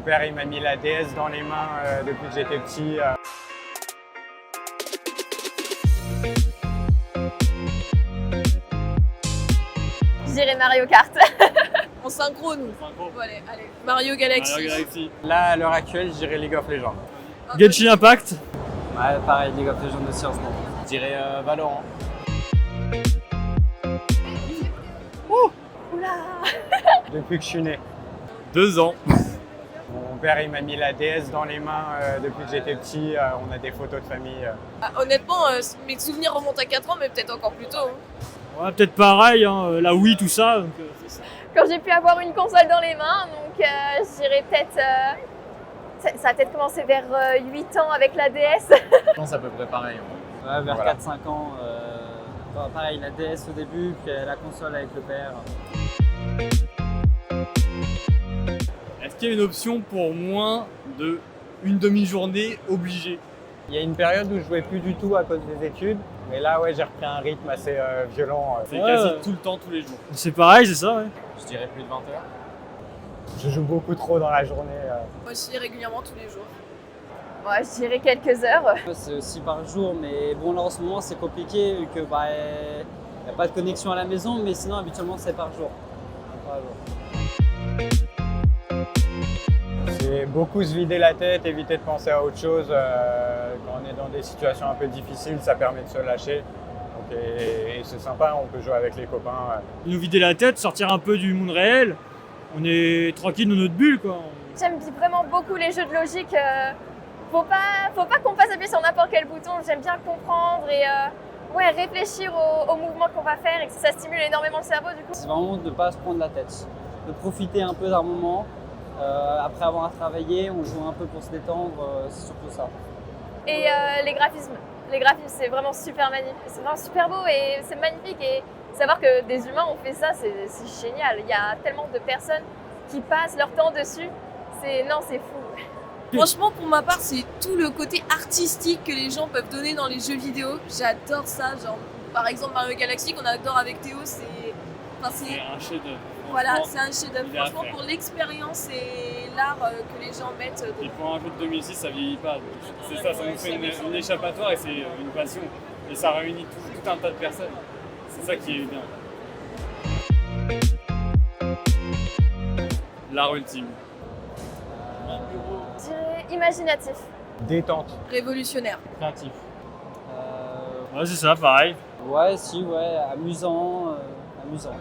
Mon père, il m'a mis la DS dans les mains depuis que j'étais petit. Je dirais Mario Kart. En synchro, nous. Bon, allez. Mario Galaxy. Mario Galaxy. Là, à l'heure actuelle, je dirais League of Legends. Genshin Impact. Ouais, pareil, League of Legends aussi en ce moment. Je dirais Valorant. Oula. Depuis que je suis né. 2 ans. Mon père, il m'a mis la DS dans les mains depuis que j'étais petit. On a des photos de famille. Ah, honnêtement, mes souvenirs remontent à 4 ans, mais peut-être encore plus tôt. Hein. Ouais, peut-être pareil, hein, la Wii, tout ça. Donc, c'est ça. Quand j'ai pu avoir une console dans les mains, donc je dirais peut-être. Ça a peut-être commencé vers 8 ans avec la DS. Je pense à peu près pareil. Ouais, vers Voilà. 4-5 ans. Pareil, la DS au début, puis la console avec le père. Est-ce qu'il y a une option pour moins d'une demi-journée obligée? Il y a une période où je jouais plus du tout à cause des études. Mais là, ouais, j'ai repris un rythme assez violent. C'est Ouais. quasi tout le temps, tous les jours. C'est pareil, c'est ça, ouais. Je dirais plus de 20 heures. Je joue beaucoup trop dans la journée. Moi aussi, régulièrement, tous les jours. Ouais, je dirais quelques heures. C'est aussi par jour, mais bon, là en ce moment c'est compliqué vu que n'y a pas de connexion à la maison, mais sinon habituellement c'est par jour. Par jour. C'est beaucoup se vider la tête, éviter de penser à autre chose. Quand on est dans des situations un peu difficiles, ça permet de se lâcher. Donc, et c'est sympa, on peut jouer avec les copains. Nous vider la tête, sortir un peu du monde réel. On est tranquille dans notre bulle, quoi. J'aime vraiment beaucoup les jeux de logique. Faut pas qu'on fasse appuyer sur n'importe quel bouton. J'aime bien comprendre et réfléchir aux mouvements qu'on va faire et que ça stimule énormément le cerveau du coup. C'est vraiment de ne pas se prendre la tête, de profiter un peu d'un moment. Après avoir travaillé, on joue un peu pour se détendre, c'est surtout ça. Et les graphismes, c'est vraiment super magnifique. C'est vraiment super beau et c'est magnifique. Et savoir que des humains ont fait ça, c'est génial. Il y a tellement de personnes qui passent leur temps dessus. C'est fou. Franchement, pour ma part, c'est tout le côté artistique que les gens peuvent donner dans les jeux vidéo. J'adore ça. Genre, par exemple, Mario Galaxy, qu'on adore avec Théo, c'est C'est un chef-d'œuvre. voilà, Franchement, c'est un chef-d'œuvre. il est à Franchement, faire. pour l'expérience et l'art que les gens mettent. Et pour un jeu de 2006, ça vieillit pas. Donc, c'est ça, ça nous fait une échappatoire et c'est une passion. Et ça réunit tout un tas de personnes. C'est ça qui est bien. L'art ultime. Je dirais imaginatif. Détente. Révolutionnaire. Créatif. Ouais, c'est ça, pareil. Ouais, si, ouais, amusant. Amusant.